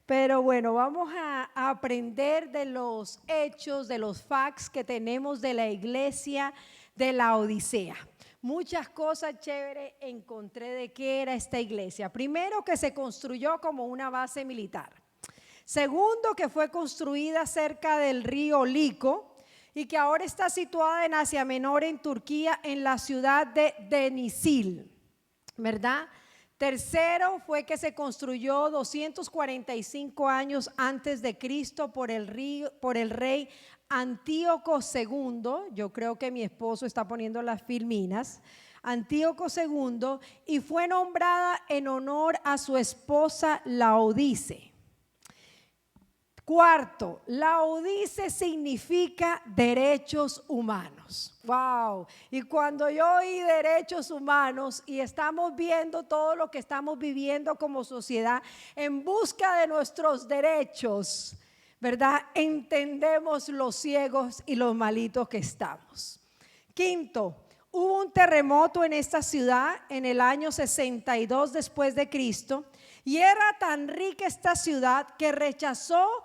Pero bueno, vamos a aprender de los hechos, de los facts que tenemos de la iglesia de la Odisea. Muchas cosas chéveres encontré de qué era esta iglesia. Primero, que se construyó como una base militar. Segundo, que fue construida cerca del río Lico y que ahora está situada en Asia Menor, en Turquía, en la ciudad de Denizli, ¿verdad? Tercero, fue que se construyó 245 años antes de Cristo por el rey Antíoco II. Yo creo que mi esposo está poniendo las filminas. Antíoco II, y fue nombrada en honor a su esposa Laodice. Cuarto, Laodice significa derechos humanos. Wow. Y cuando yo oí derechos humanos y estamos viendo todo lo que estamos viviendo como sociedad en busca de nuestros derechos, ¿verdad? Entendemos los ciegos y los malitos que estamos. Quinto, hubo un terremoto en esta ciudad en el año 62 después de Cristo, y era tan rica esta ciudad que rechazó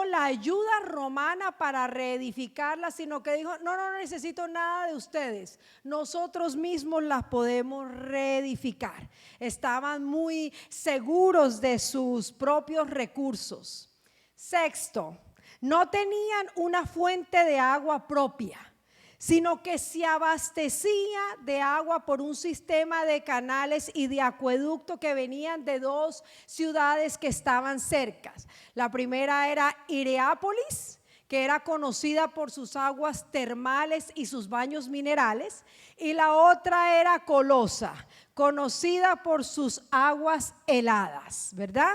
la ayuda romana para reedificarla, sino que dijo: no necesito nada de ustedes, nosotros mismos las podemos reedificar. Estaban muy seguros de sus propios recursos. Sexto, no tenían una fuente de agua propia, sino que se abastecía de agua por un sistema de canales y de acueducto que venían de dos ciudades que estaban cercas. La primera era Hierápolis, que era conocida por sus aguas termales y sus baños minerales, y la otra era Colosa, conocida por sus aguas heladas, ¿verdad?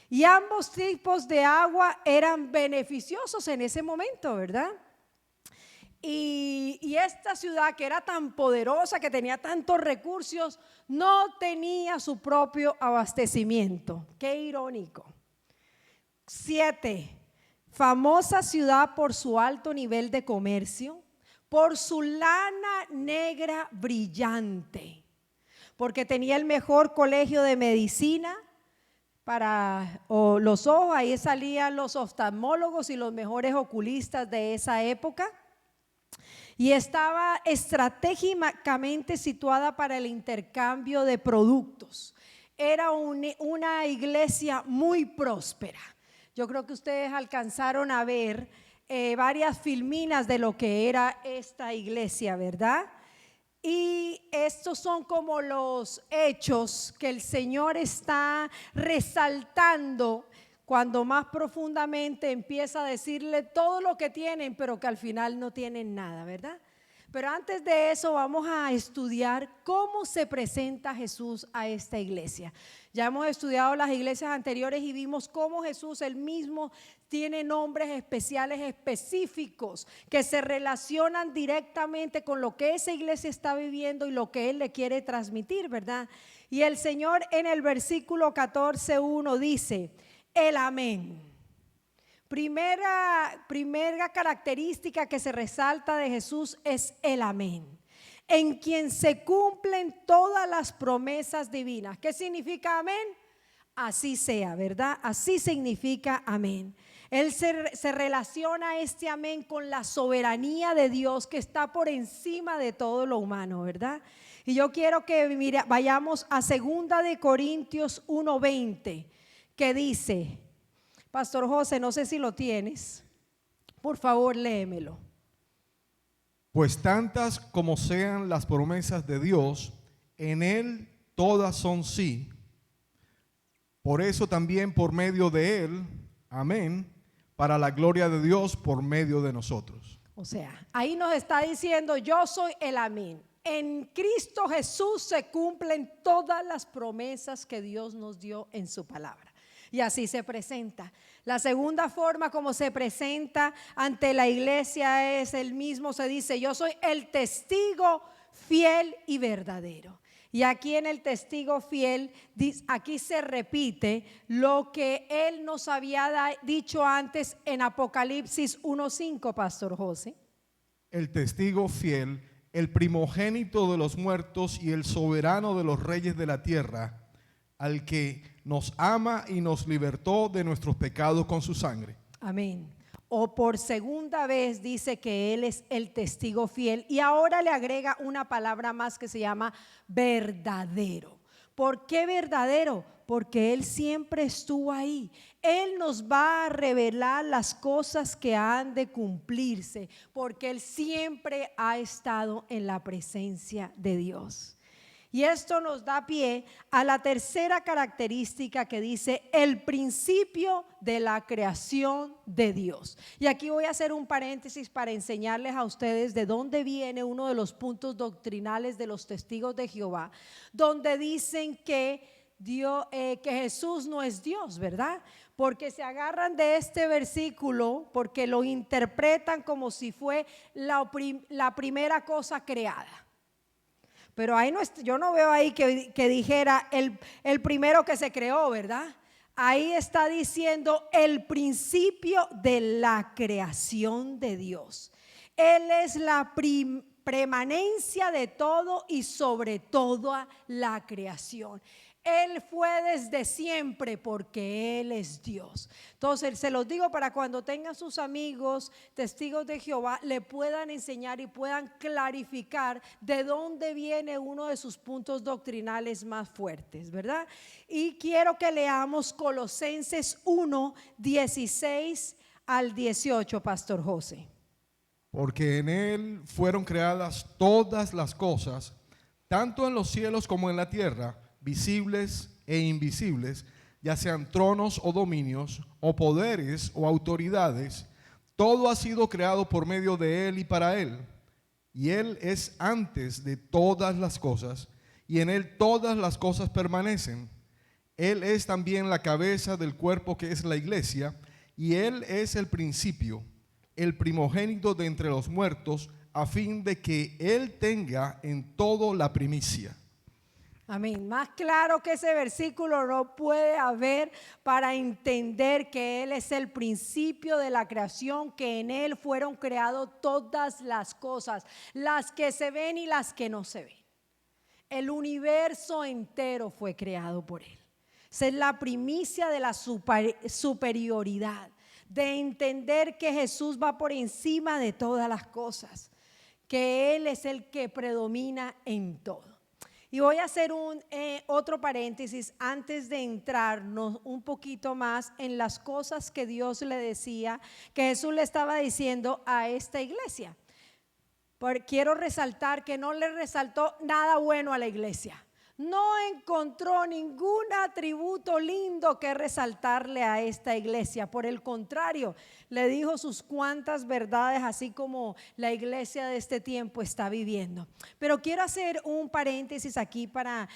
Y ambos tipos de agua eran beneficiosos en ese momento, ¿verdad? Y esta ciudad, que era tan poderosa, que tenía tantos recursos, no tenía su propio abastecimiento. Qué irónico. 7, famosa ciudad por su alto nivel de comercio, por su lana negra brillante, porque tenía el mejor colegio de medicina para los ojos. Ahí salían los oftalmólogos y los mejores oculistas de esa época. Y estaba estratégicamente situada para el intercambio de productos. Era una iglesia muy próspera. Yo creo que ustedes alcanzaron a ver varias filminas de lo que era esta iglesia, ¿verdad? Y estos son como los hechos que el Señor está resaltando cuando más profundamente empieza a decirle todo lo que tienen, pero que al final no tienen nada, ¿verdad? Pero antes de eso vamos a estudiar cómo se presenta Jesús a esta iglesia. Ya hemos estudiado las iglesias anteriores y vimos cómo Jesús él mismo tiene nombres especiales, específicos, que se relacionan directamente con lo que esa iglesia está viviendo y lo que Él le quiere transmitir, ¿verdad? Y el Señor en el versículo 14:1 dice: el amén. Primera característica que se resalta de Jesús es el amén, en quien se cumplen todas las promesas divinas. ¿Qué significa amén? Así sea, ¿verdad? Así significa amén. Él se relaciona este amén con la soberanía de Dios, que está por encima de todo lo humano, ¿verdad? Y yo quiero que vayamos a 2 de Corintios 1:20, que dice, Pastor José, no sé si lo tienes, por favor léemelo. Pues tantas como sean las promesas de Dios, en Él todas son sí. Por eso también por medio de Él, amén, para la gloria de Dios por medio de nosotros. O sea, ahí nos está diciendo: yo soy el amén. En Cristo Jesús se cumplen todas las promesas que Dios nos dio en su palabra. Y así se presenta. La segunda forma como se presenta ante la iglesia es el mismo, se dice: yo soy el testigo fiel y verdadero. Y aquí en el testigo fiel, aquí se repite lo que Él nos había dicho antes en Apocalipsis 1:5, Pastor José. El testigo fiel, el primogénito de los muertos y el soberano de los reyes de la tierra, al que nos ama y nos libertó de nuestros pecados con su sangre. Amén. O por segunda vez dice que Él es el testigo fiel y ahora le agrega una palabra más que se llama verdadero. ¿Por qué verdadero? Porque Él siempre estuvo ahí. Él nos va a revelar las cosas que han de cumplirse, porque Él siempre ha estado en la presencia de Dios. Y esto nos da pie a la tercera característica que dice el principio de la creación de Dios. Y aquí voy a hacer un paréntesis para enseñarles a ustedes de dónde viene uno de los puntos doctrinales de los testigos de Jehová, donde dicen que que Jesús no es Dios, ¿verdad? Porque se agarran de este versículo, porque lo interpretan como si fue la primera cosa creada. Pero ahí no, yo no veo ahí que dijera el primero que se creó, ¿verdad? Ahí está diciendo el principio de la creación de Dios. Él es la premanencia de todo y sobre toda la creación. Él fue desde siempre porque Él es Dios. Entonces se los digo para cuando tengan sus amigos testigos de Jehová le puedan enseñar y puedan clarificar de dónde viene uno de sus puntos doctrinales más fuertes, ¿verdad? Y quiero que leamos Colosenses 1, 16 al 18, Pastor José. Porque en Él fueron creadas todas las cosas, tanto en los cielos como en la tierra, visibles e invisibles, ya sean tronos o dominios, o poderes o autoridades. Todo ha sido creado por medio de Él y para Él. Y Él es antes de todas las cosas, y en Él todas las cosas permanecen. Él es también la cabeza del cuerpo que es la iglesia, y Él es el principio, el primogénito de entre los muertos, a fin de que Él tenga en todo la primicia. Amén. Más claro que ese versículo no puede haber para entender que Él es el principio de la creación, que en Él fueron creadas todas las cosas, las que se ven y las que no se ven. El universo entero fue creado por Él. Esa es la primicia de la superioridad, de entender que Jesús va por encima de todas las cosas, que Él es el que predomina en todo. Y voy a hacer otro paréntesis antes de entrarnos un poquito más en las cosas que Dios le decía, que Jesús le estaba diciendo a esta iglesia. Porque quiero resaltar que no le resaltó nada bueno a la iglesia. No encontró ningún atributo lindo que resaltarle a esta iglesia. Por el contrario, le dijo sus cuantas verdades, así como la iglesia de este tiempo está viviendo. Pero quiero hacer un paréntesis aquí para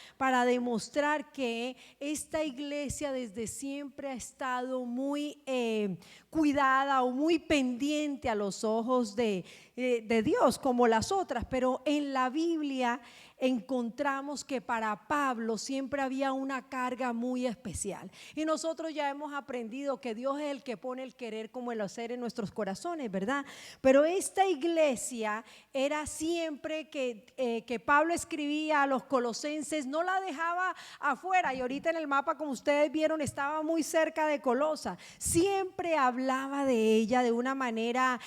demostrar que esta iglesia desde siempre ha estado muy cuidada o muy pendiente a los ojos de Dios, como las otras. Pero en la Biblia encontramos que para Pablo siempre había una carga muy especial, y nosotros ya hemos aprendido que Dios es el que pone el querer como el hacer en nuestros corazones, ¿verdad? Pero esta iglesia era siempre que Pablo escribía a los colosenses, no la dejaba afuera, y ahorita en el mapa, como ustedes vieron, estaba muy cerca de Colosa. Siempre hablaba de ella de una manera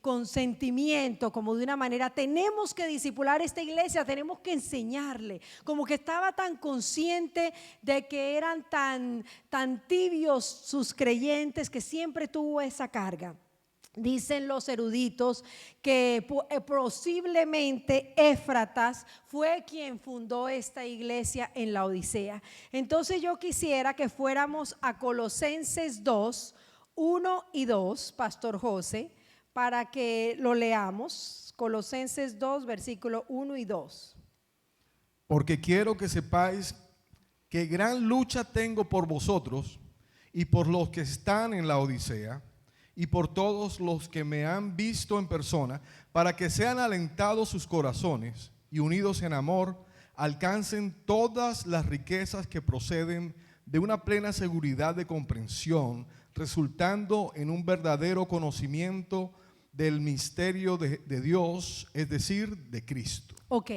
con sentimiento, como de una manera, tenemos que discipular esta iglesia, tenemos que enseñarle, como que estaba tan consciente de que eran tan tibios sus creyentes, que siempre tuvo esa carga. Dicen los eruditos que posiblemente Éfratas fue quien fundó esta iglesia en la Odisea. Entonces yo quisiera que fuéramos a Colosenses 2, 1 y 2, Pastor José, para que lo leamos. Colosenses 2, versículo 1 y 2. Porque quiero que sepáis que gran lucha tengo por vosotros y por los que están en la Odisea y por todos los que me han visto en persona, para que sean alentados sus corazones y unidos en amor, alcancen todas las riquezas que proceden de una plena seguridad de comprensión, resultando en un verdadero conocimiento del misterio de Dios, es decir, de Cristo. Ok,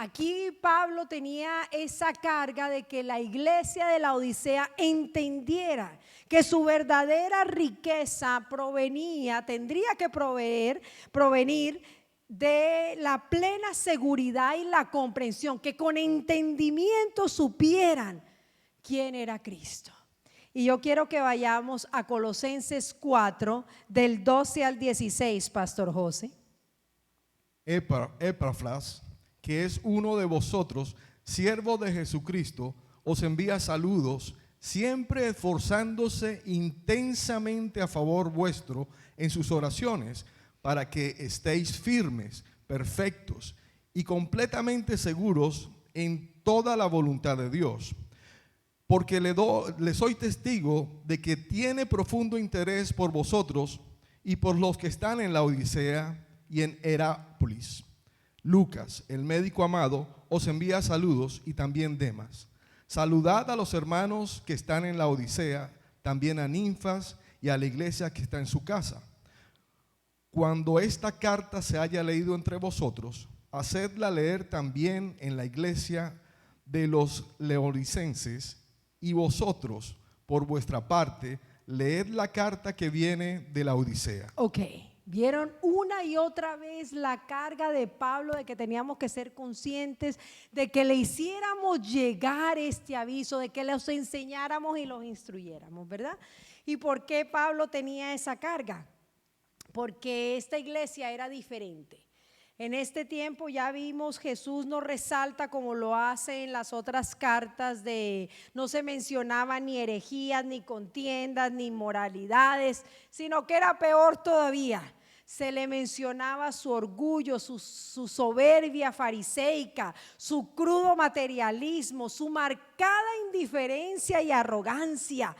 Aquí Pablo tenía esa carga de que la iglesia de la Odisea entendiera que su verdadera riqueza tendría que provenir de la plena seguridad y la comprensión, que con entendimiento supieran quién era Cristo. Y yo quiero que vayamos a Colosenses 4, del 12 al 16, Pastor José. Epafras, que es uno de vosotros, siervo de Jesucristo, os envía saludos, siempre esforzándose intensamente a favor vuestro en sus oraciones, para que estéis firmes, perfectos y completamente seguros en toda la voluntad de Dios. Porque le soy testigo de que tiene profundo interés por vosotros y por los que están en la Odisea y en Herápolis. Lucas, el médico amado, os envía saludos, y también Demas. Saludad a los hermanos que están en la Odisea, también a Ninfas y a la iglesia que está en su casa. Cuando esta carta se haya leído entre vosotros, hacedla leer también en la iglesia de los laodicenses, y vosotros, por vuestra parte, leed la carta que viene de la Odisea. Ok, vieron una y otra vez la carga de Pablo de que teníamos que ser conscientes, de que le hiciéramos llegar este aviso, de que los enseñáramos y los instruyéramos, ¿verdad? ¿Y por qué Pablo tenía esa carga? Porque esta iglesia era diferente. En este tiempo ya vimos, Jesús nos resalta como lo hace en las otras cartas, no se mencionaba ni herejías, ni contiendas, ni inmoralidades, sino que era peor todavía. Se le mencionaba su orgullo, su soberbia fariseica, su crudo materialismo, su marcada indiferencia y arrogancia.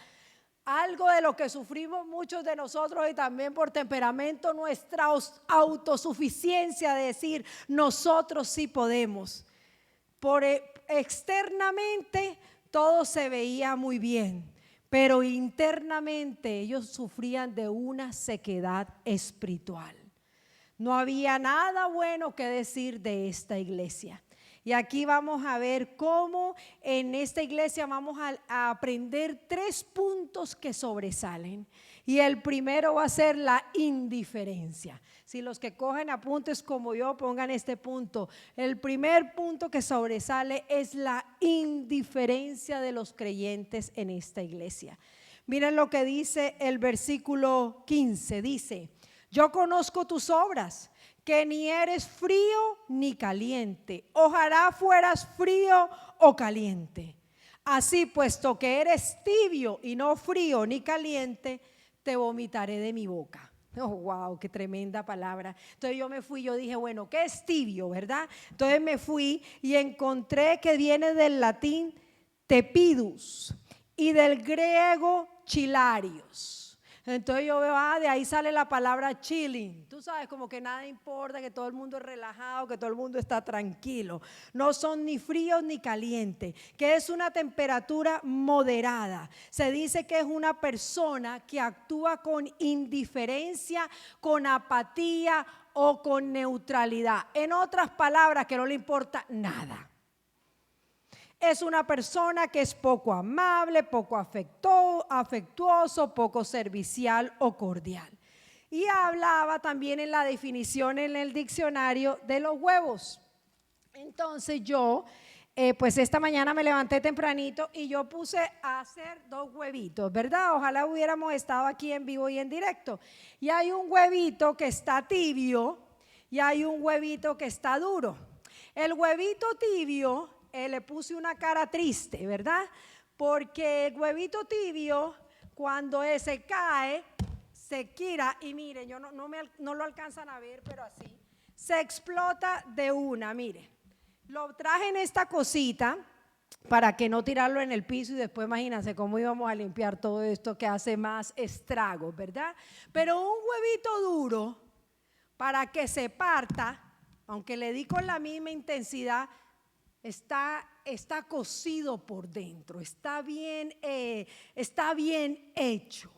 Algo de lo que sufrimos muchos de nosotros, y también por temperamento, nuestra autosuficiencia de decir nosotros sí podemos. Externamente todo se veía muy bien, pero internamente ellos sufrían de una sequedad espiritual. No había nada bueno que decir de esta iglesia. Y aquí vamos a ver cómo en esta iglesia vamos a aprender 3 puntos que sobresalen. Y el primero va a ser la indiferencia. Si los que cogen apuntes como yo, pongan este punto. El primer punto que sobresale es la indiferencia de los creyentes en esta iglesia. Miren lo que dice el versículo 15. Dice: yo conozco tus obras, que ni eres frío ni caliente. Ojalá fueras frío o caliente. Así, puesto que eres tibio y no frío ni caliente, te vomitaré de mi boca. Oh, wow, qué tremenda palabra. Entonces yo me fui, yo dije, bueno, ¿qué es tibio, verdad? Entonces me fui y encontré que viene del latín tepidus y del griego chilarios. Entonces yo veo, de ahí sale la palabra chilling. Tú sabes, como que nada importa, que todo el mundo es relajado, que todo el mundo está tranquilo. No son ni fríos ni calientes, que es una temperatura moderada. Se dice que es una persona que actúa con indiferencia, con apatía o con neutralidad. En otras palabras, que no le importa nada. Es una persona que es poco amable, poco afectuoso, poco servicial o cordial. Y hablaba también en la definición en el diccionario de los huevos. Entonces yo, pues esta mañana me levanté tempranito y yo puse a hacer 2 huevitos, ¿verdad? Ojalá hubiéramos estado aquí en vivo y en directo. Y hay un huevito que está tibio y hay un huevito que está duro. El huevito tibio, le puse una cara triste, ¿verdad? Porque el huevito tibio, cuando se cae, se gira y miren, no lo alcanzan a ver, pero así, se explota de una, miren. Lo traje en esta cosita para que no tirarlo en el piso y después imagínense cómo íbamos a limpiar todo esto que hace más estragos, ¿verdad? Pero un huevito duro, para que se parta, aunque le di con la misma intensidad, está cocido por dentro, está bien hecho.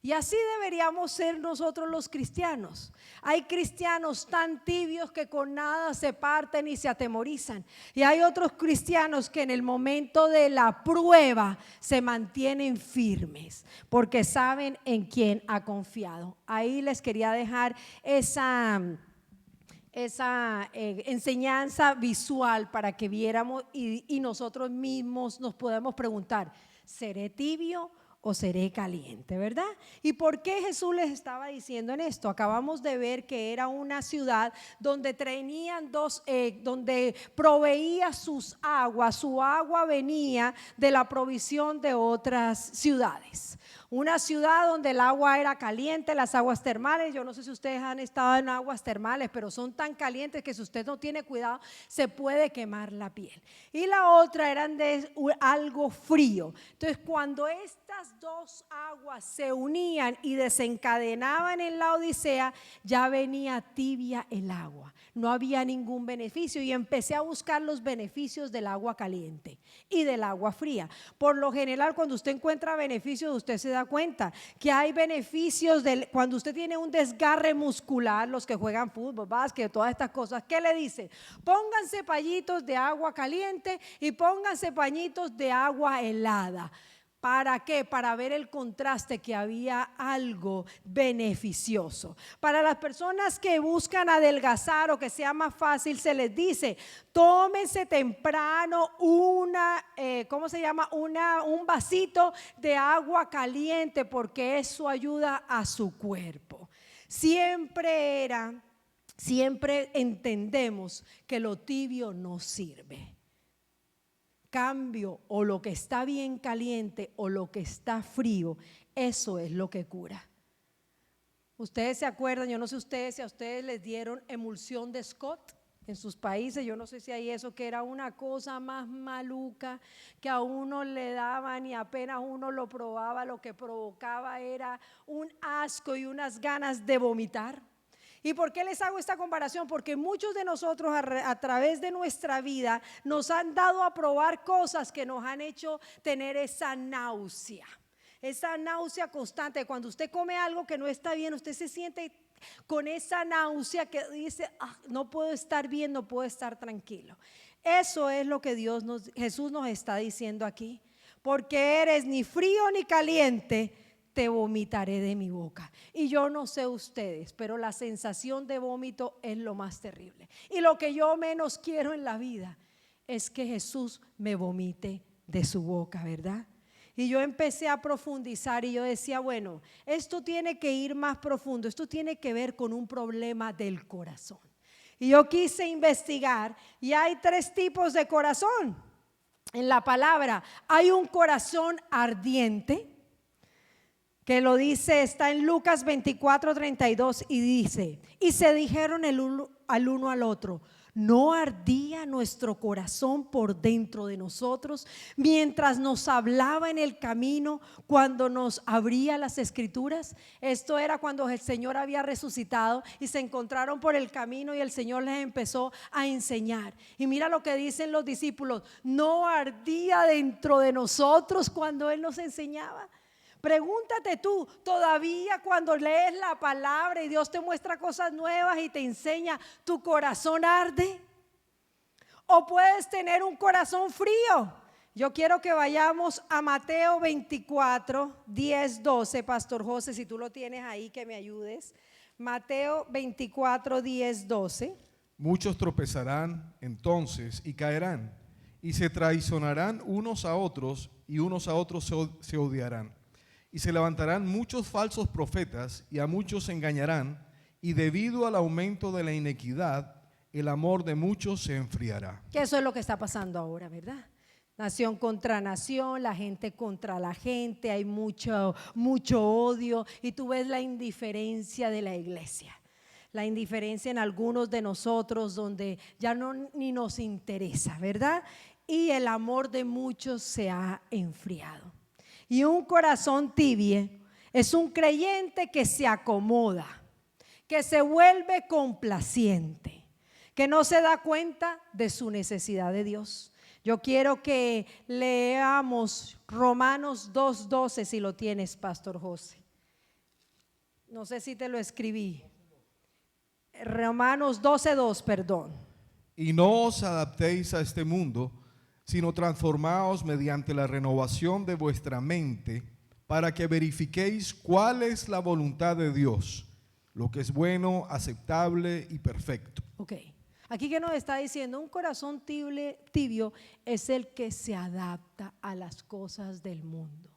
Y así deberíamos ser nosotros los cristianos. Hay cristianos tan tibios que con nada se parten y se atemorizan. Y hay otros cristianos que en el momento de la prueba se mantienen firmes porque saben en quién ha confiado. Ahí les quería dejar esa enseñanza visual para que viéramos y nosotros mismos nos podemos preguntar, ¿seré tibio o seré caliente? ¿Verdad? ¿Y por qué Jesús les estaba diciendo en esto? Acabamos de ver que era una ciudad donde tenían donde proveía sus aguas, su agua venía de la provisión de otras ciudades. Una ciudad donde el agua era caliente, las aguas termales, yo no sé si ustedes han estado en aguas termales, pero son tan calientes que si usted no tiene cuidado se puede quemar la piel. Y la otra eran de algo frío. Entonces cuando estas dos aguas se unían y desencadenaban en la Odisea, ya venía tibia el agua, no había ningún beneficio y empecé a buscar los beneficios del agua caliente y del agua fría. Por lo general cuando usted encuentra beneficios, usted se da cuenta que hay beneficios cuando usted tiene un desgarre muscular, los que juegan fútbol, básquet, todas estas cosas, ¿qué le dicen? Pónganse pañitos de agua caliente y pónganse pañitos de agua helada. ¿Para qué? Para ver el contraste, que había algo beneficioso. Para las personas que buscan adelgazar o que sea más fácil, se les dice, tómense temprano un vasito de agua caliente porque eso ayuda a su cuerpo. Siempre entendemos que lo tibio no sirve. Cambio, o lo que está bien caliente o lo que está frío, eso es lo que cura. Ustedes se acuerdan, yo no sé si a ustedes les dieron emulsión de Scott en sus países, yo no sé si hay eso, que era una cosa más maluca que a uno le daban y apenas uno lo probaba, lo que provocaba era un asco y unas ganas de vomitar. ¿Y por qué les hago esta comparación? Porque muchos de nosotros a través de nuestra vida nos han dado a probar cosas que nos han hecho tener esa náusea constante. Cuando usted come algo que no está bien, usted se siente con esa náusea que dice, no puedo estar bien, no puedo estar tranquilo. Eso es lo que Jesús nos está diciendo aquí. Porque eres ni frío ni caliente, te vomitaré de mi boca. Y yo no sé ustedes, pero la sensación de vómito es lo más terrible. Y lo que yo menos quiero en la vida es que Jesús me vomite de su boca, ¿verdad? Y yo empecé a profundizar y yo decía, bueno, esto tiene que ir más profundo, esto tiene que ver con un problema del corazón. Y yo quise investigar y hay 3 tipos de corazón en la palabra. Hay un corazón ardiente, que lo dice, está en Lucas 24:32 y dice, y se dijeron el uno al otro, ¿no ardía nuestro corazón por dentro de nosotros mientras nos hablaba en el camino cuando nos abría las escrituras? Esto era cuando el Señor había resucitado y se encontraron por el camino y el Señor les empezó a enseñar. Y mira lo que dicen los discípulos, ¿no ardía dentro de nosotros cuando Él nos enseñaba? Pregúntate tú, todavía cuando lees la palabra y Dios te muestra cosas nuevas y te enseña, ¿tu corazón arde? ¿O puedes tener un corazón frío? Yo quiero que vayamos a Mateo 24, 10, 12, Pastor José, si tú lo tienes ahí, que me ayudes. Mateo 24, 10, 12. Muchos tropezarán entonces y caerán, y se traicionarán unos a otros, y unos a otros se odiarán. Y se levantarán muchos falsos profetas y a muchos se engañarán, y debido al aumento de la inequidad, el amor de muchos se enfriará. Que eso es lo que está pasando ahora, ¿verdad? Nación contra nación, la gente contra la gente, hay mucho odio y tú ves la indiferencia de la iglesia. La indiferencia en algunos de nosotros donde ya ni nos interesa, ¿verdad? Y el amor de muchos se ha enfriado. Y un corazón tibio es un creyente que se acomoda, que se vuelve complaciente, que no se da cuenta de su necesidad de Dios. Yo quiero que leamos Romanos 2:12, si lo tienes, Pastor José. No sé si te lo escribí. Romanos 12:2, perdón. Y no os adaptéis a este mundo, sino transformaos mediante la renovación de vuestra mente, para que verifiquéis cuál es la voluntad de Dios, lo que es bueno, aceptable y perfecto. Ok, aquí que nos está diciendo, un corazón tibio es el que se adapta a las cosas del mundo,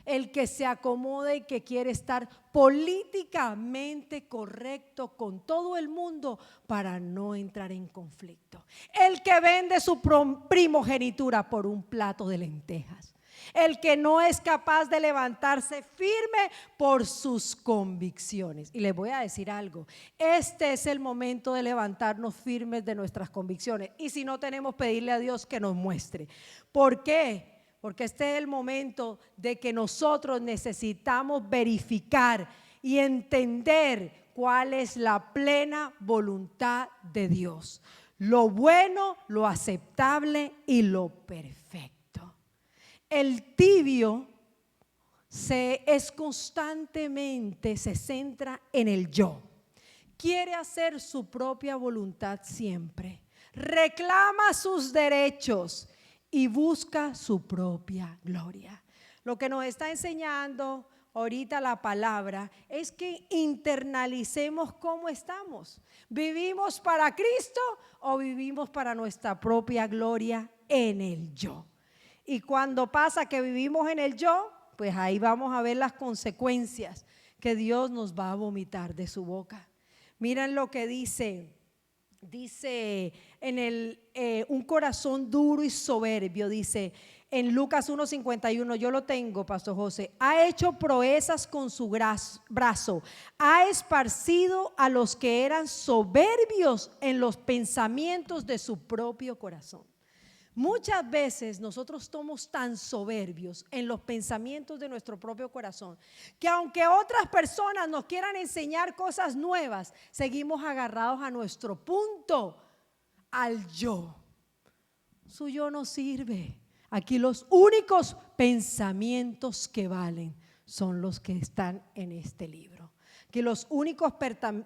el que se acomoda y que quiere estar políticamente correcto con todo el mundo para no entrar en conflicto, el que vende su primogenitura por un plato de lentejas, el que no es capaz de levantarse firme por sus convicciones. Y les voy a decir algo, este es el momento de levantarnos firmes de nuestras convicciones, y si no tenemos, pedirle a Dios que nos muestre. ¿Por qué? Porque este es el momento de que nosotros necesitamos verificar y entender cuál es la plena voluntad de Dios, lo bueno, lo aceptable y lo perfecto. El tibio se centra en el yo, quiere hacer su propia voluntad siempre, reclama sus derechos y busca su propia gloria. Lo que nos está enseñando ahorita la palabra es que internalicemos cómo estamos. ¿Vivimos para Cristo o vivimos para nuestra propia gloria en el yo? Y cuando pasa que vivimos en el yo, pues ahí vamos a ver las consecuencias que Dios nos va a vomitar de su boca. Miren lo que dice en un corazón duro y soberbio, dice en Lucas 1:51, yo lo tengo, Pastor José, ha hecho proezas con su brazo, ha esparcido a los que eran soberbios en los pensamientos de su propio corazón. Muchas veces nosotros somos tan soberbios en los pensamientos de nuestro propio corazón que aunque otras personas nos quieran enseñar cosas nuevas, seguimos agarrados a nuestro punto, al yo. Su yo no sirve. Aquí los únicos pensamientos que valen son los que están en este libro. Que los únicos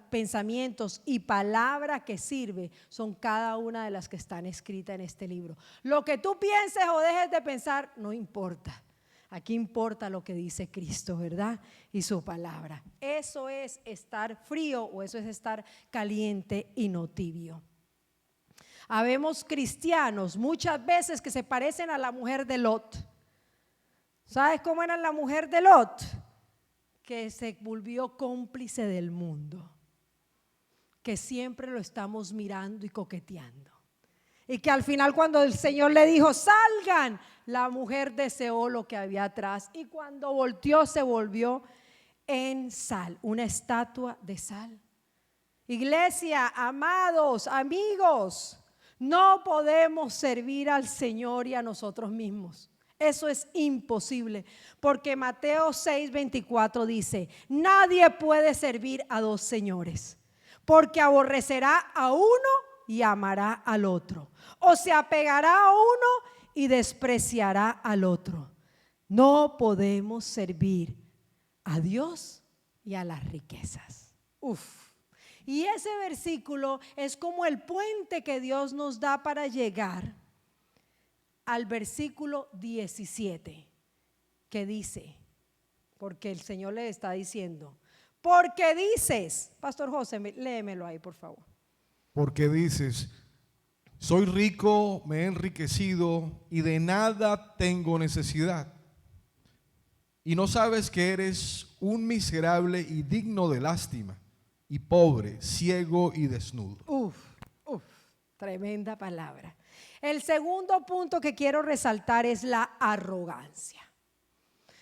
pensamientos y palabra que sirve son cada una de las que están escritas en este libro. Lo que tú pienses o dejes de pensar no importa. Aquí importa lo que dice Cristo, ¿verdad? Y su palabra. Eso es estar frío o eso es estar caliente y no tibio. Habemos cristianos muchas veces que se parecen a la mujer de Lot. ¿Sabes cómo era la mujer de Lot? Que se volvió cómplice del mundo, que siempre lo estamos mirando y coqueteando, y que al final cuando el Señor le dijo salgan, la mujer deseó lo que había atrás y cuando volteó se volvió en sal, una estatua de sal. Iglesia, amados, amigos, no podemos servir al Señor y a nosotros mismos. Eso es imposible, porque Mateo 6:24 dice, nadie puede servir a dos señores, porque aborrecerá a uno y amará al otro, o se apegará a uno y despreciará al otro. No podemos servir a Dios y a las riquezas. Y ese versículo es como el puente que Dios nos da para llegar al versículo 17, que dice, porque el Señor le está diciendo, porque dices, Pastor José, léemelo ahí por favor. Porque dices, soy rico, me he enriquecido y de nada tengo necesidad. Y no sabes que eres un miserable y digno de lástima, y pobre, ciego y desnudo. Tremenda palabra. El segundo punto que quiero resaltar es la arrogancia.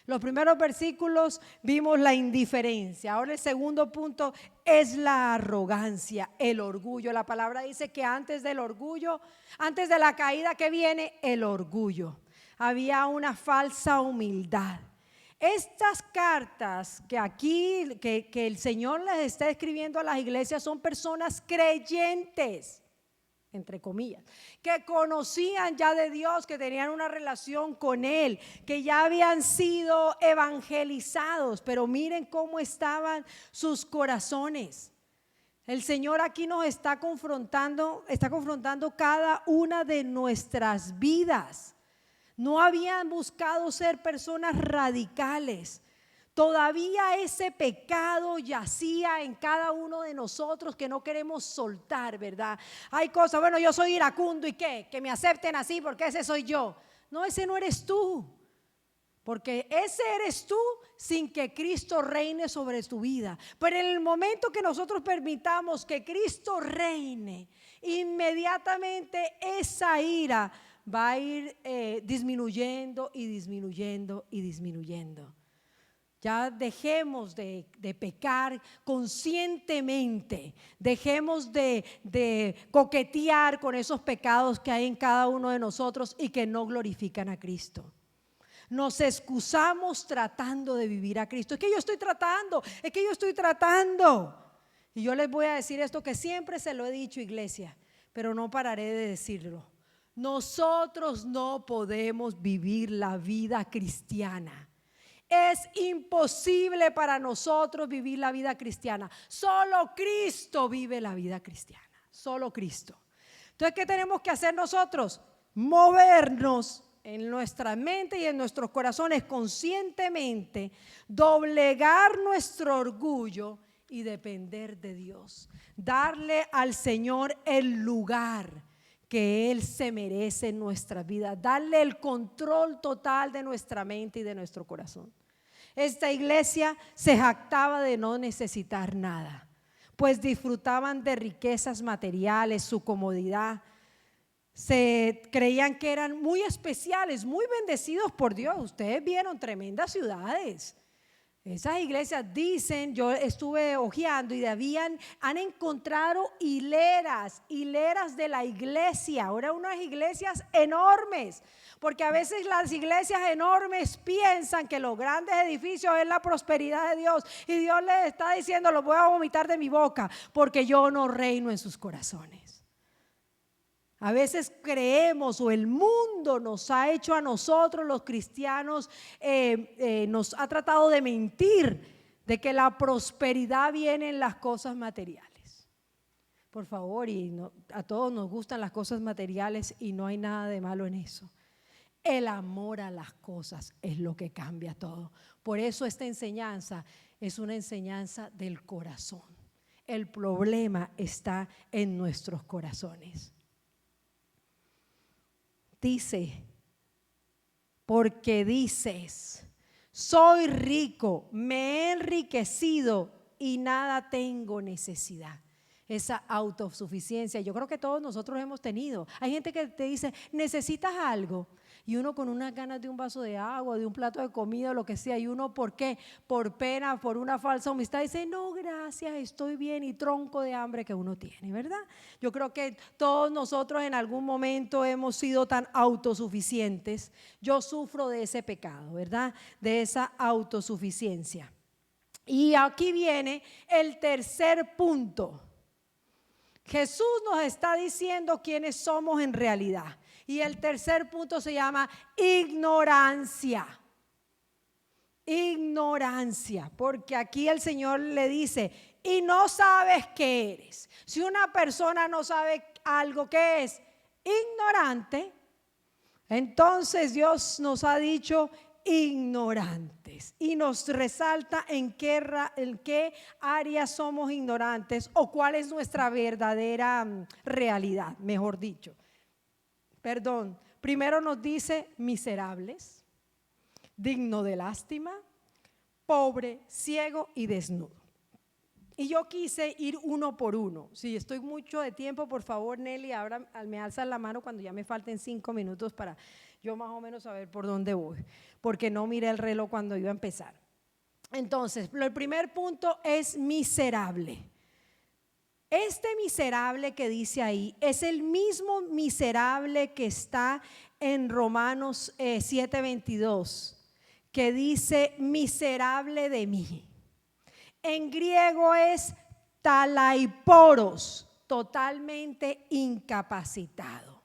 Los primeros versículos vimos la indiferencia. Ahora el segundo punto es la arrogancia, el orgullo. La palabra dice que antes del orgullo, antes de la caída que viene, el orgullo. Había una falsa humildad. Estas cartas que aquí, que el Señor les está escribiendo a las iglesias son personas creyentes. entre comillas, que conocían ya de Dios, que tenían una relación con Él, que ya habían sido evangelizados, pero miren cómo estaban sus corazones. El Señor aquí nos está confrontando cada una de nuestras vidas. No habían buscado ser personas radicales. Todavía ese pecado yacía en cada uno de nosotros que no queremos soltar, ¿verdad? Hay cosas, bueno, yo soy iracundo y ¿qué? Que me acepten así porque ese soy yo. No, ese no eres tú. Porque ese eres tú sin que Cristo reine sobre tu vida. Pero en el momento que nosotros permitamos que Cristo reine, inmediatamente esa ira va a ir disminuyendo y disminuyendo y disminuyendo. Ya dejemos de pecar conscientemente, dejemos de coquetear con esos pecados que hay en cada uno de nosotros y que no glorifican a Cristo. Nos excusamos tratando de vivir a Cristo. Es que yo estoy tratando. Y yo les voy a decir esto que siempre se lo he dicho, iglesia, pero no pararé de decirlo. Nosotros no podemos vivir la vida cristiana. Es imposible para nosotros vivir la vida cristiana. Solo Cristo vive la vida cristiana. Solo Cristo. Entonces, ¿qué tenemos que hacer nosotros? Movernos en nuestra mente y en nuestros corazones conscientemente, doblegar nuestro orgullo y depender de Dios. Darle al Señor el lugar que Él se merece en nuestra vida. Darle el control total de nuestra mente y de nuestro corazón. Esta iglesia se jactaba de no necesitar nada, pues disfrutaban de riquezas materiales, su comodidad. Se creían que eran muy especiales, muy bendecidos por Dios. Ustedes vieron tremendas ciudades. Esas iglesias dicen, yo estuve hojeando y han encontrado hileras de la iglesia. Ahora unas iglesias enormes, porque a veces las iglesias enormes piensan que los grandes edificios es la prosperidad de Dios. Y Dios les está diciendo, los voy a vomitar de mi boca, porque yo no reino en sus corazones. A veces creemos o el mundo nos ha hecho a nosotros los cristianos, nos ha tratado de mentir de que la prosperidad viene en las cosas materiales. Por favor, a todos nos gustan las cosas materiales y no hay nada de malo en eso. El amor a las cosas es lo que cambia todo. Por eso esta enseñanza es una enseñanza del corazón. El problema está en nuestros corazones. Dice, porque dices, soy rico, me he enriquecido y nada tengo necesidad. Esa autosuficiencia, yo creo que todos nosotros hemos tenido. Hay gente que te dice, ¿necesitas algo? Y uno con unas ganas de un vaso de agua, de un plato de comida, o lo que sea, y uno, ¿por qué? Por pena, por una falsa humildad, dice, no, gracias, estoy bien, y tronco de hambre que uno tiene, ¿verdad? Yo creo que todos nosotros en algún momento hemos sido tan autosuficientes. Yo sufro de ese pecado, ¿verdad? De esa autosuficiencia. Y aquí viene el tercer punto. Jesús nos está diciendo quiénes somos en realidad. Y el tercer punto se llama ignorancia. Ignorancia, porque aquí el Señor le dice, y no sabes qué eres. Si una persona no sabe algo que es ignorante, entonces Dios nos ha dicho ignorantes y nos resalta en qué área somos ignorantes o cuál es nuestra verdadera realidad, mejor dicho. Primero nos dice miserables, digno de lástima, pobre, ciego y desnudo. Y yo quise ir uno por uno. Si estoy mucho de tiempo, por favor, Nelly, ahora me alzan la mano cuando ya me falten 5 minutos para yo más o menos saber por dónde voy, porque no miré el reloj cuando iba a empezar. Entonces, el primer punto es miserable. Este miserable que dice ahí es el mismo miserable que está en Romanos 7:22, que dice miserable de mí. En griego es talaiporos. totalmente incapacitado.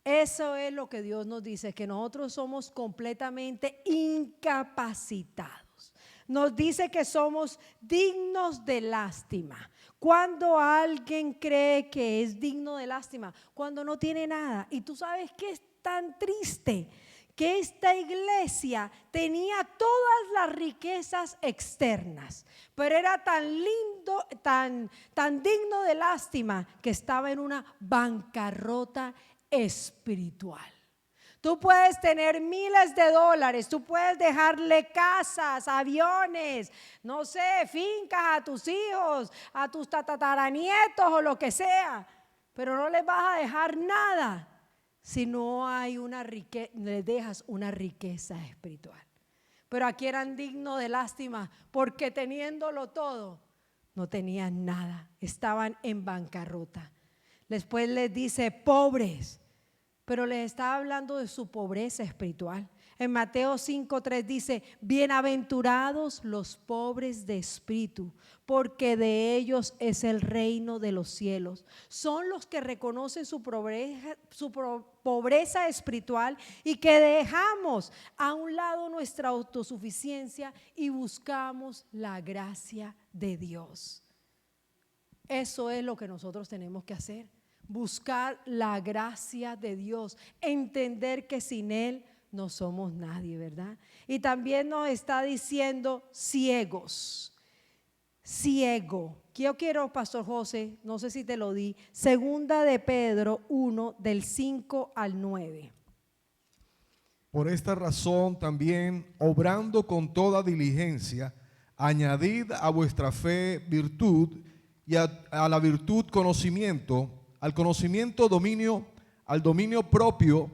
Eso es lo que Dios nos dice, que nosotros somos completamente incapacitados. Nos dice que somos dignos de lástima. Cuando alguien cree que es digno de lástima, cuando no tiene nada. Y tú sabes que es tan triste que esta iglesia tenía todas las riquezas externas, pero era tan lindo, tan digno de lástima que estaba en una bancarrota espiritual. Tú puedes tener miles de dólares, tú puedes dejarle casas, aviones, no sé, fincas a tus hijos, a tus tataranietos o lo que sea, pero no les vas a dejar nada si no hay una riqueza, les dejas una riqueza espiritual. Pero aquí eran dignos de lástima porque teniéndolo todo, no tenían nada, estaban en bancarrota. Después les dice pobres, pero les estaba hablando de su pobreza espiritual. En Mateo 5:3 dice: bienaventurados los pobres de espíritu, porque de ellos es el reino de los cielos. Son los que reconocen su pobreza espiritual y que dejamos a un lado nuestra autosuficiencia y buscamos la gracia de Dios. Eso es lo que nosotros tenemos que hacer. Buscar la gracia de Dios, entender que sin Él no somos nadie, ¿verdad? Y también nos está diciendo ciegos, ciego. Yo quiero, Pastor José, no sé si te lo di, segunda de Pedro 1 del 5 al 9. Por esta razón también, obrando con toda diligencia, añadid a vuestra fe virtud y a la virtud conocimiento, al conocimiento dominio, al dominio propio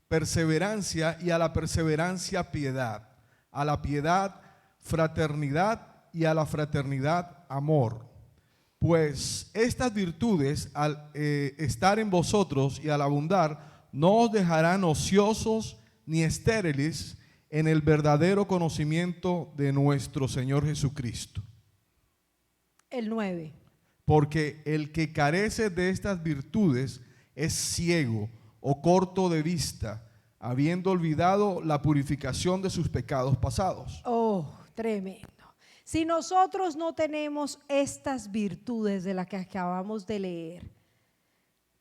perseverancia y a la perseverancia piedad, a la piedad fraternidad y a la fraternidad amor. Pues estas virtudes al estar en vosotros y al abundar no os dejarán ociosos ni estériles en el verdadero conocimiento de nuestro Señor Jesucristo. El 9. Porque el que carece de estas virtudes es ciego o corto de vista, habiendo olvidado la purificación de sus pecados pasados. Oh, tremendo. Si nosotros no tenemos estas virtudes de las que acabamos de leer,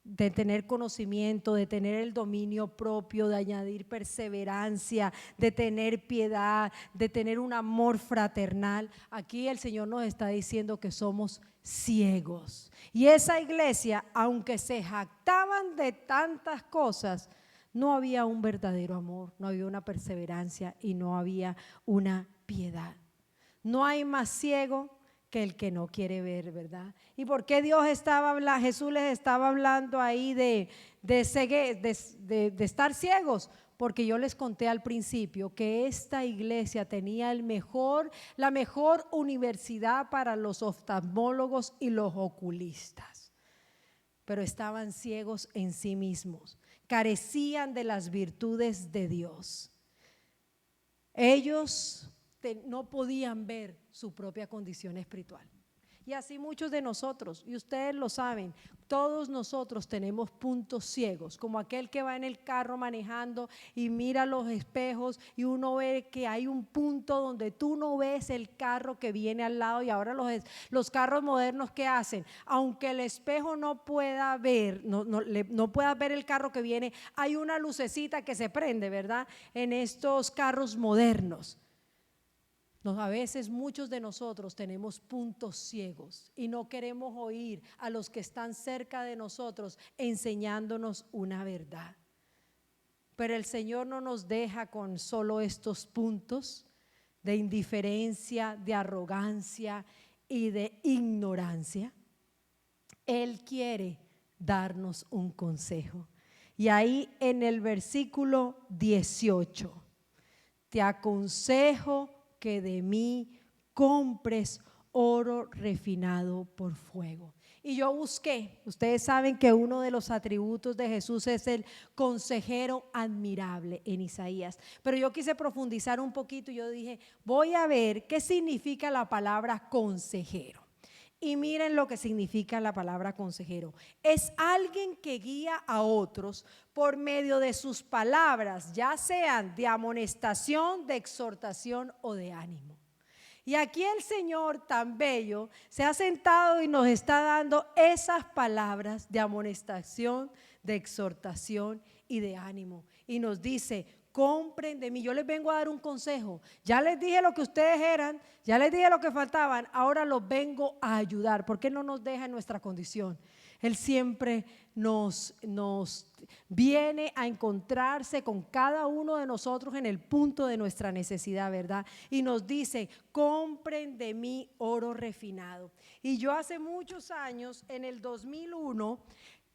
de tener conocimiento, de tener el dominio propio, de añadir perseverancia, de tener piedad, de tener un amor fraternal, aquí el Señor nos está diciendo que somos ciegos. Y esa iglesia, aunque se jactaban de tantas cosas, no había un verdadero amor, no había una perseverancia y no había una piedad. No hay más ciego que el que no quiere ver, ¿verdad? ¿Y por qué Jesús les estaba hablando ahí de estar ciegos? Porque yo les conté al principio que esta iglesia tenía la mejor universidad para los oftalmólogos y los oculistas, pero estaban ciegos en sí mismos, carecían de las virtudes de Dios. Ellos no podían ver su propia condición espiritual. Y así muchos de nosotros, y ustedes lo saben, todos nosotros tenemos puntos ciegos, como aquel que va en el carro manejando y mira los espejos y uno ve que hay un punto donde tú no ves el carro que viene al lado. Y ahora los carros modernos, ¿qué hacen? Aunque el espejo no pueda ver, no pueda ver el carro que viene, hay una lucecita que se prende, ¿verdad? En estos carros modernos. A veces muchos de nosotros tenemos puntos ciegos y no queremos oír a los que están cerca de nosotros enseñándonos una verdad. Pero el Señor no nos deja con solo estos puntos de indiferencia, de arrogancia y de ignorancia. Él quiere darnos un consejo. Y ahí en el versículo 18, te aconsejo que de mí compres oro refinado por fuego. Y yo busqué, ustedes saben que uno de los atributos de Jesús es el consejero admirable en Isaías, pero yo quise profundizar un poquito y yo dije, voy a ver qué significa la palabra consejero. Y miren lo que significa la palabra consejero. Es alguien que guía a otros por medio de sus palabras, ya sean de amonestación, de exhortación o de ánimo. Y aquí el Señor tan bello se ha sentado y nos está dando esas palabras de amonestación, de exhortación y de ánimo. Y nos dice: compren de mí. Yo les vengo a dar un consejo. Ya les dije lo que ustedes eran, ya les dije lo que faltaban, ahora los vengo a ayudar, porque Él no nos deja en nuestra condición. Él siempre nos viene a encontrarse con cada uno de nosotros en el punto de nuestra necesidad, ¿verdad? Y nos dice: compren de mí oro refinado. Y yo hace muchos años, en el 2001,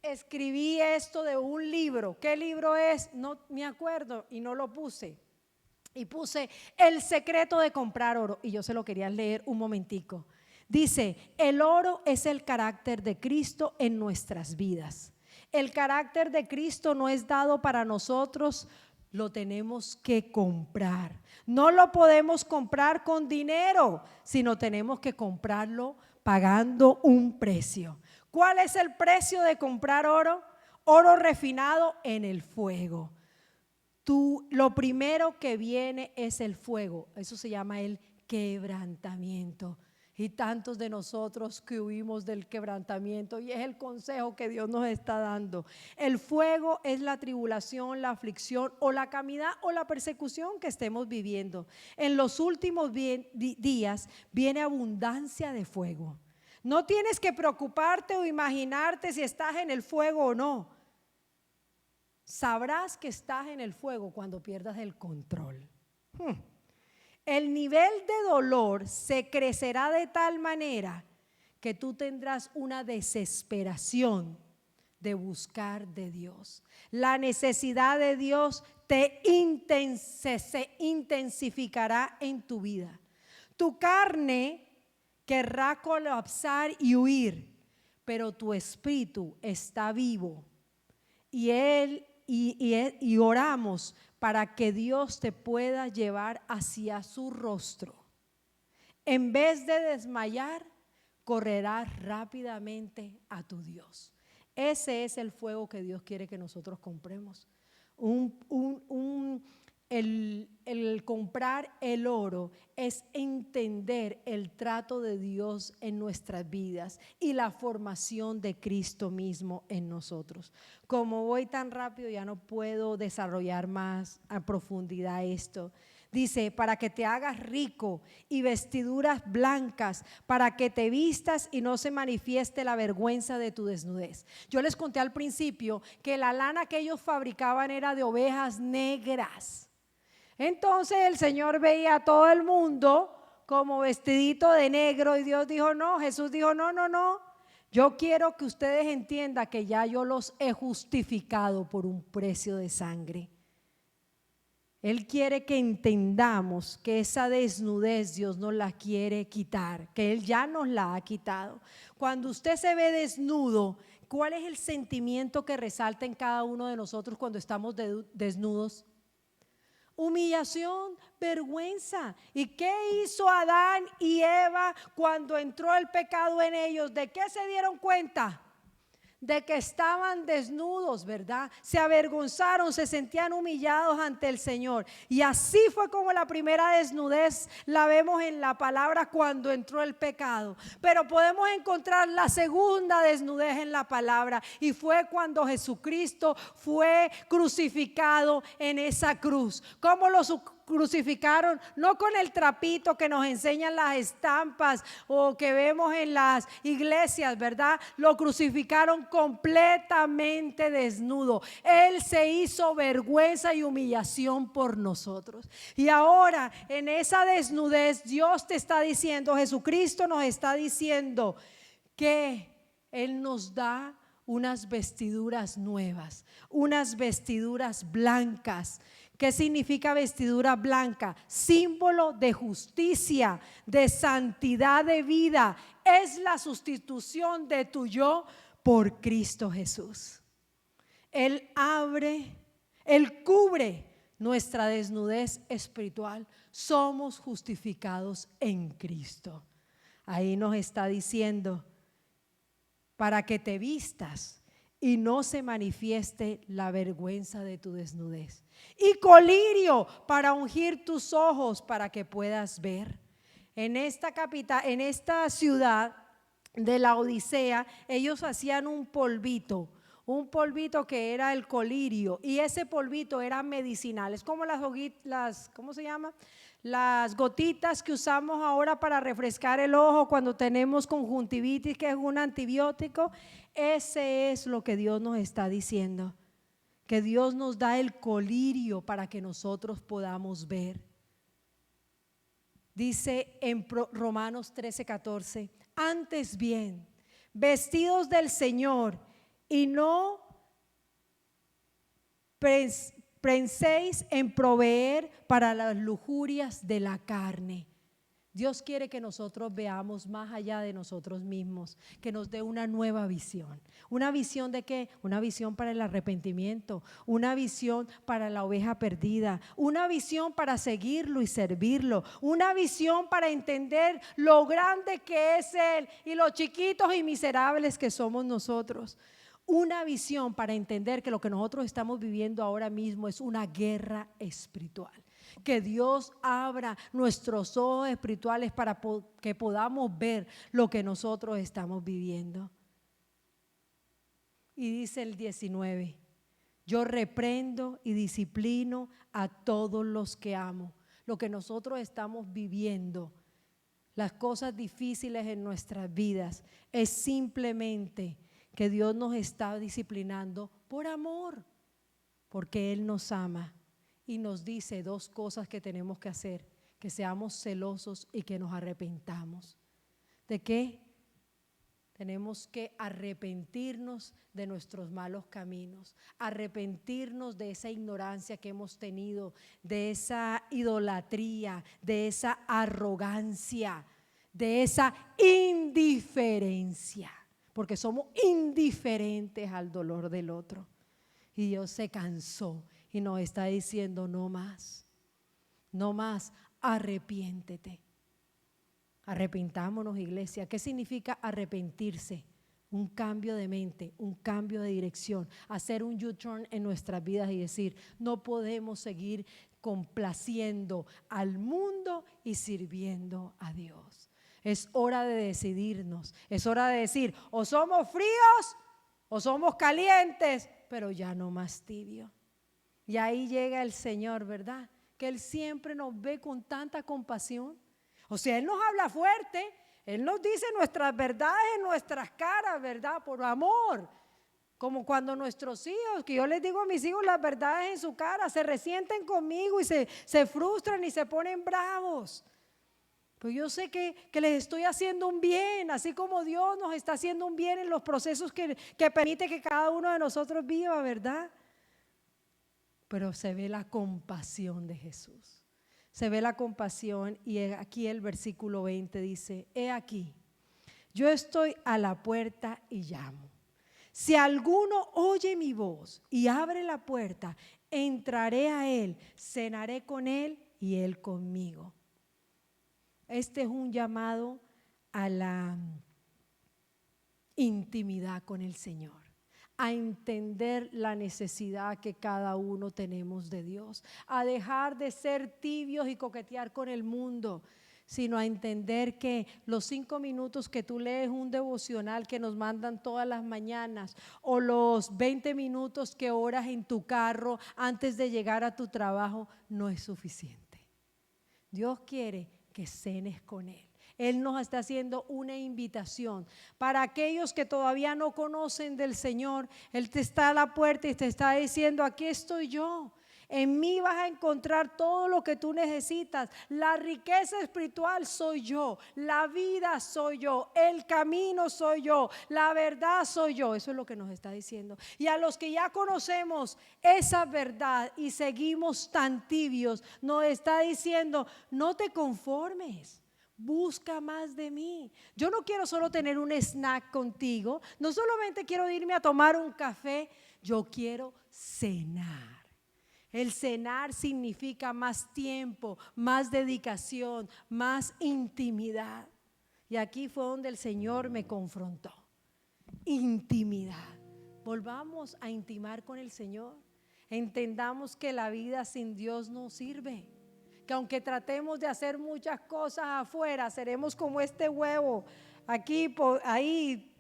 escribí esto de un libro. ¿Qué libro es? No me acuerdo y no lo puse. Y puse El secreto de comprar oro. Y yo se lo quería leer un momentico. Dice: el oro es el carácter de Cristo en nuestras vidas. El carácter de Cristo no es dado para nosotros, lo tenemos que comprar. No lo podemos comprar con dinero, sino tenemos que comprarlo pagando un precio. ¿Cuál es el precio de comprar oro? Oro refinado en el fuego. Lo primero que viene es el fuego. Eso se llama el quebrantamiento. Y tantos de nosotros que huimos del quebrantamiento, y es el consejo que Dios nos está dando. El fuego es la tribulación, la aflicción o la calamidad o la persecución que estemos viviendo. En los últimos días viene abundancia de fuego. No tienes que preocuparte o imaginarte si estás en el fuego o no. Sabrás que estás en el fuego cuando pierdas el control. El nivel de dolor se crecerá de tal manera que tú tendrás una desesperación de buscar de Dios. La necesidad de Dios se intensificará en tu vida. Tu carne querrá colapsar y huir, pero tu espíritu está vivo. Y oramos para que Dios te pueda llevar hacia su rostro. En vez de desmayar, correrás rápidamente a tu Dios. Ese es el fuego que Dios quiere que nosotros compremos. El comprar el oro es entender el trato de Dios en nuestras vidas y la formación de Cristo mismo en nosotros. Como voy tan rápido, ya no puedo desarrollar más a profundidad esto. Dice: para que te hagas rico y vestiduras blancas, para que te vistas y no se manifieste la vergüenza de tu desnudez. Yo les conté al principio que la lana que ellos fabricaban era de ovejas negras. Entonces el Señor veía a todo el mundo como vestidito de negro y Dios dijo no, Jesús dijo no, yo quiero que ustedes entiendan que ya yo los he justificado por un precio de sangre. Él quiere que entendamos que esa desnudez Dios nos la quiere quitar, que Él ya nos la ha quitado. Cuando usted se ve desnudo, ¿cuál es el sentimiento que resalta en cada uno de nosotros cuando estamos desnudos? Humillación, vergüenza. ¿Y qué hizo Adán y Eva cuando entró el pecado en ellos? ¿De qué se dieron cuenta? De que estaban desnudos, ¿verdad? Se avergonzaron, se sentían humillados ante el Señor. Y así fue como la primera desnudez la vemos en la palabra cuando entró el pecado. Pero podemos encontrar la segunda desnudez en la palabra, y fue cuando Jesucristo fue crucificado en esa cruz. ¿Cómo lo crucificaron? No con el trapito que nos enseñan las estampas o que vemos en las iglesias, ¿verdad? Lo crucificaron completamente desnudo. Él se hizo vergüenza y humillación por nosotros. Y ahora en esa desnudez Dios te está diciendo, Jesucristo nos está diciendo que Él nos da unas vestiduras nuevas, unas vestiduras blancas. ¿Qué significa vestidura blanca? Símbolo de justicia, de santidad de vida. Es la sustitución de tu yo por Cristo Jesús. Él cubre nuestra desnudez espiritual. Somos justificados en Cristo. Ahí nos está diciendo, para que te vistas y no se manifieste la vergüenza de tu desnudez. Y colirio para ungir tus ojos para que puedas ver. En esta capital, en esta ciudad de la Odisea, ellos hacían un polvito que era el colirio, y ese polvito era medicinal. Es como ¿cómo se llama? Las gotitas que usamos ahora para refrescar el ojo cuando tenemos conjuntivitis, que es un antibiótico. Ese es lo que Dios nos está diciendo, que Dios nos da el colirio para que nosotros podamos ver. Dice en Romanos 13:14, antes bien, vestidos del Señor y no penséis en proveer para las lujurias de la carne. Dios quiere que nosotros veamos más allá de nosotros mismos, que nos dé una nueva visión. ¿Una visión de qué? Una visión para el arrepentimiento, una visión para la oveja perdida, una visión para seguirlo y servirlo, una visión para entender lo grande que es Él y lo chiquitos y miserables que somos nosotros. Una visión para entender que lo que nosotros estamos viviendo ahora mismo es una guerra espiritual. Que Dios abra nuestros ojos espirituales para que podamos ver lo que nosotros estamos viviendo. Y dice el 19, yo reprendo y disciplino a todos los que amo. Lo que nosotros estamos viviendo, las cosas difíciles en nuestras vidas, es simplemente que Dios nos está disciplinando por amor, porque Él nos ama. Y nos dice dos cosas que tenemos que hacer: que seamos celosos y que nos arrepentamos. ¿De qué? Tenemos que arrepentirnos de nuestros malos caminos, arrepentirnos de esa ignorancia que hemos tenido, de esa idolatría, de esa arrogancia, de esa indiferencia, porque somos indiferentes al dolor del otro. Y Dios se cansó y nos está diciendo: no más, no más, arrepiéntete. Arrepintámonos, iglesia. ¿Qué significa arrepentirse? Un cambio de mente, un cambio de dirección, hacer un U-turn en nuestras vidas y decir: no podemos seguir complaciendo al mundo y sirviendo a Dios. Es hora de decidirnos, es hora de decir: o somos fríos o somos calientes, pero ya no más tibio. Y ahí llega el Señor, ¿verdad? Que Él siempre nos ve con tanta compasión. O sea, Él nos habla fuerte, Él nos dice nuestras verdades en nuestras caras, ¿verdad? Por amor. Como cuando nuestros hijos, que yo les digo a mis hijos las verdades en su cara, se resienten conmigo y se frustran y se ponen bravos. Pues yo sé que les estoy haciendo un bien, así como Dios nos está haciendo un bien en los procesos que permite que cada uno de nosotros viva, ¿verdad? Pero se ve la compasión de Jesús. Se ve la compasión, y aquí el versículo 20 dice: he aquí, yo estoy a la puerta y llamo. Si alguno oye mi voz y abre la puerta, entraré a él, cenaré con él y él conmigo. Este es un llamado a la intimidad con el Señor, a entender la necesidad que cada uno tenemos de Dios, a dejar de ser tibios y coquetear con el mundo, sino a entender que los 5 minutos que tú lees un devocional que nos mandan todas las mañanas, o los 20 minutos que oras en tu carro antes de llegar a tu trabajo, no es suficiente. Dios quiere que cenes con Él. Él nos está haciendo una invitación para aquellos que todavía no conocen del Señor. Él te está a la puerta y te está diciendo: aquí estoy yo. En mí vas a encontrar todo lo que tú necesitas. La riqueza espiritual soy yo, la vida soy yo, el camino soy yo, la verdad soy yo. Eso es lo que nos está diciendo. Y a los que ya conocemos esa verdad y seguimos tan tibios, nos está diciendo: no te conformes. Busca más de mí. Yo no quiero solo tener un snack contigo, no solamente quiero irme a tomar un café, yo quiero cenar. El cenar significa más tiempo, más dedicación, más intimidad. Y aquí fue donde el Señor me confrontó. Intimidad. Volvamos a intimar con el Señor. Entendamos que la vida sin Dios no sirve. Que aunque tratemos de hacer muchas cosas afuera, seremos como este huevo aquí, ahí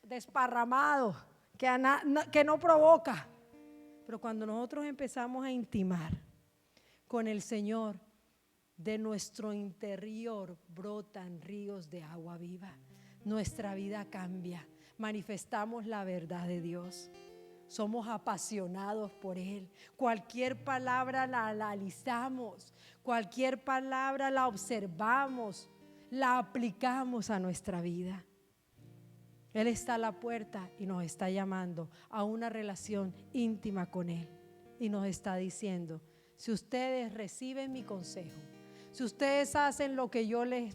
desparramado, que no provoca. Pero cuando nosotros empezamos a intimar con el Señor, de nuestro interior brotan ríos de agua viva. Nuestra vida cambia. Manifestamos la verdad de Dios. Somos apasionados por Él. Cualquier palabra la analizamos, cualquier palabra la observamos, la aplicamos a nuestra vida. Él está a la puerta y nos está llamando a una relación íntima con Él. Y nos está diciendo: si ustedes reciben mi consejo, si ustedes hacen lo que yo les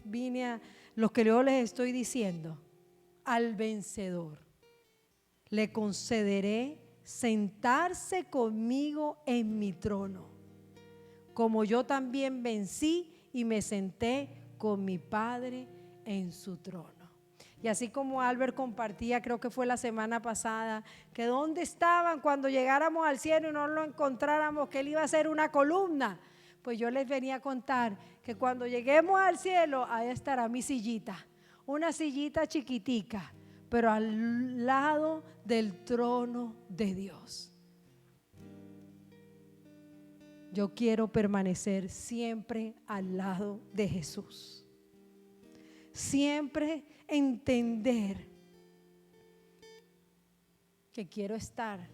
estoy diciendo, al vencedor le concederé sentarse conmigo en mi trono, como yo también vencí y me senté con mi Padre en su trono. Y así como Albert compartía, creo que fue la semana pasada, que dónde estaban cuando llegáramos al cielo y no lo encontráramos, que Él iba a ser una columna. Pues yo les venía a contar que cuando lleguemos al cielo, ahí estará mi sillita, una sillita chiquitica, pero al lado del trono de Dios. Yo quiero permanecer siempre al lado de Jesús. Siempre entender que quiero estar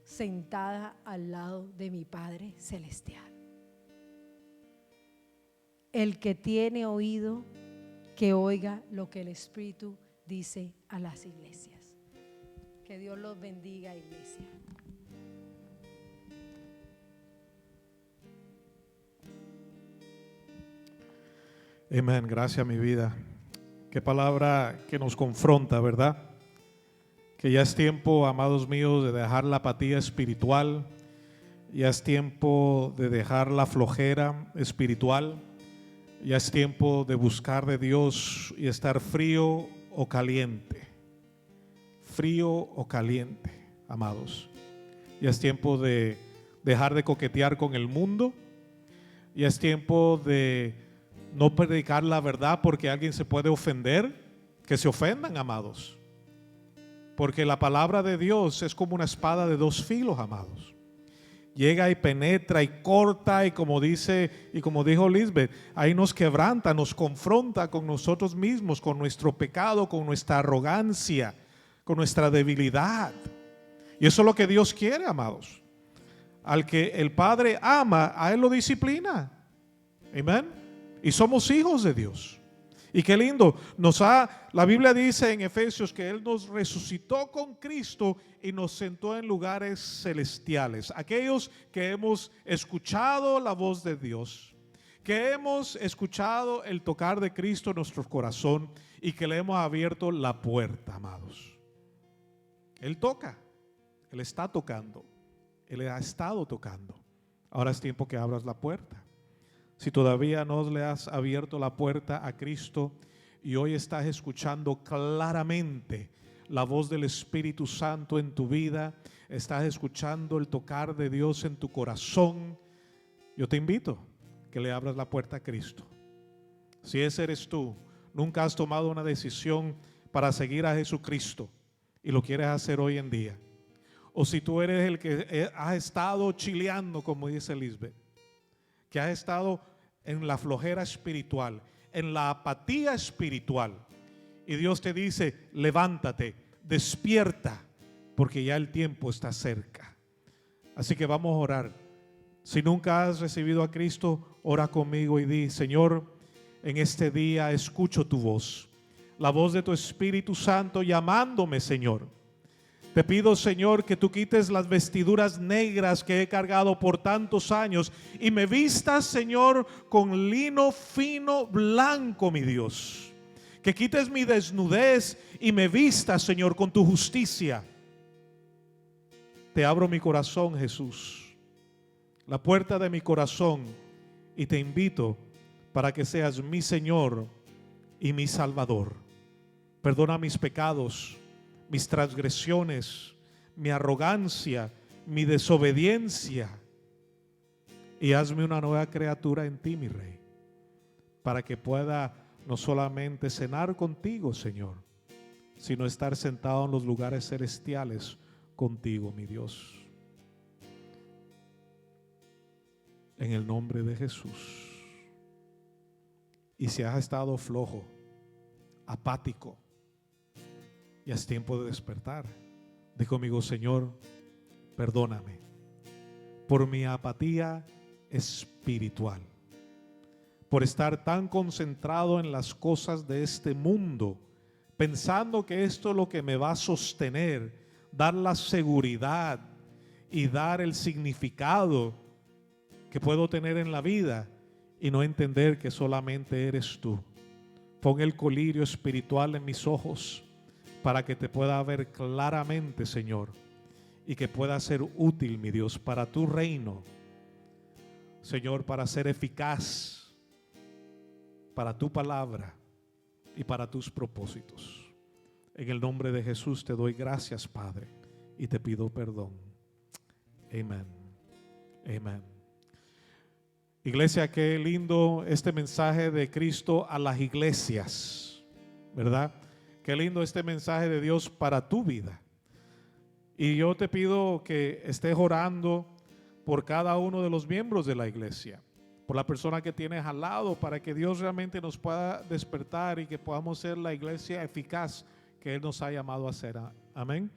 sentada al lado de mi Padre Celestial. El que tiene oído, que oiga lo que el Espíritu dice a las iglesias. Que Dios los bendiga, iglesia. Amén, gracias mi vida. Qué palabra que nos confronta, ¿verdad? Que ya es tiempo, amados míos, de dejar la apatía espiritual. Ya es tiempo de dejar la flojera espiritual. Ya es tiempo de buscar de Dios y estar frío o caliente. Frío o caliente, amados. Ya es tiempo de dejar de coquetear con el mundo. Ya es tiempo de no predicar la verdad porque alguien se puede ofender. Que se ofendan, amados. Porque la palabra de Dios es como una espada de dos filos, amados. Llega y penetra y corta, y como dijo Lisbeth, ahí nos quebranta, nos confronta con nosotros mismos, con nuestro pecado, con nuestra arrogancia, con nuestra debilidad. Y eso es lo que Dios quiere, amados. Al que el Padre ama, a Él lo disciplina. Amén. Y somos hijos de Dios. Y qué lindo, la Biblia dice en Efesios que Él nos resucitó con Cristo y nos sentó en lugares celestiales. Aquellos que hemos escuchado la voz de Dios, que hemos escuchado el tocar de Cristo en nuestro corazón y que le hemos abierto la puerta, amados. Él toca, Él está tocando, Él ha estado tocando. Ahora es tiempo que abras la puerta. Si todavía no le has abierto la puerta a Cristo y hoy estás escuchando claramente la voz del Espíritu Santo en tu vida, estás escuchando el tocar de Dios en tu corazón, yo te invito que le abras la puerta a Cristo. Si ese eres tú, nunca has tomado una decisión para seguir a Jesucristo y lo quieres hacer hoy en día, o si tú eres el que ha estado chileando, como dice Lisbeth, que has estado en la flojera espiritual, en la apatía espiritual, y Dios te dice: levántate, despierta, porque ya el tiempo está cerca. Así que vamos a orar. Si nunca has recibido a Cristo, ora conmigo y di: Señor, en este día escucho tu voz, la voz de tu Espíritu Santo llamándome, Señor. Te pido, Señor, que tú quites las vestiduras negras que he cargado por tantos años y me vistas, Señor, con lino fino blanco, mi Dios. Que quites mi desnudez y me vistas, Señor, con tu justicia. Te abro mi corazón, Jesús, la puerta de mi corazón, y te invito para que seas mi Señor y mi Salvador. Perdona mis pecados, mis transgresiones, mi arrogancia, mi desobediencia, y hazme una nueva criatura en ti, mi Rey, para que pueda no solamente cenar contigo, Señor, sino estar sentado en los lugares celestiales contigo, mi Dios. En el nombre de Jesús. Y si has estado flojo, apático, ya es tiempo de despertar. Di conmigo: Señor, perdóname por mi apatía espiritual, por estar tan concentrado en las cosas de este mundo, pensando que esto es lo que me va a sostener, dar la seguridad y dar el significado que puedo tener en la vida, y no entender que solamente eres tú. Pon el colirio espiritual en mis ojos para que te pueda ver claramente, Señor, y que pueda ser útil, mi Dios, para tu reino, Señor, para ser eficaz para tu palabra y para tus propósitos. En el nombre de Jesús te doy gracias, Padre, y te pido perdón. Amén. Amén. Iglesia, qué lindo este mensaje de Cristo a las iglesias, ¿verdad? Qué lindo este mensaje de Dios para tu vida. Y yo te pido que estés orando por cada uno de los miembros de la iglesia, por la persona que tienes al lado, para que Dios realmente nos pueda despertar y que podamos ser la iglesia eficaz que Él nos ha llamado a ser. Amén.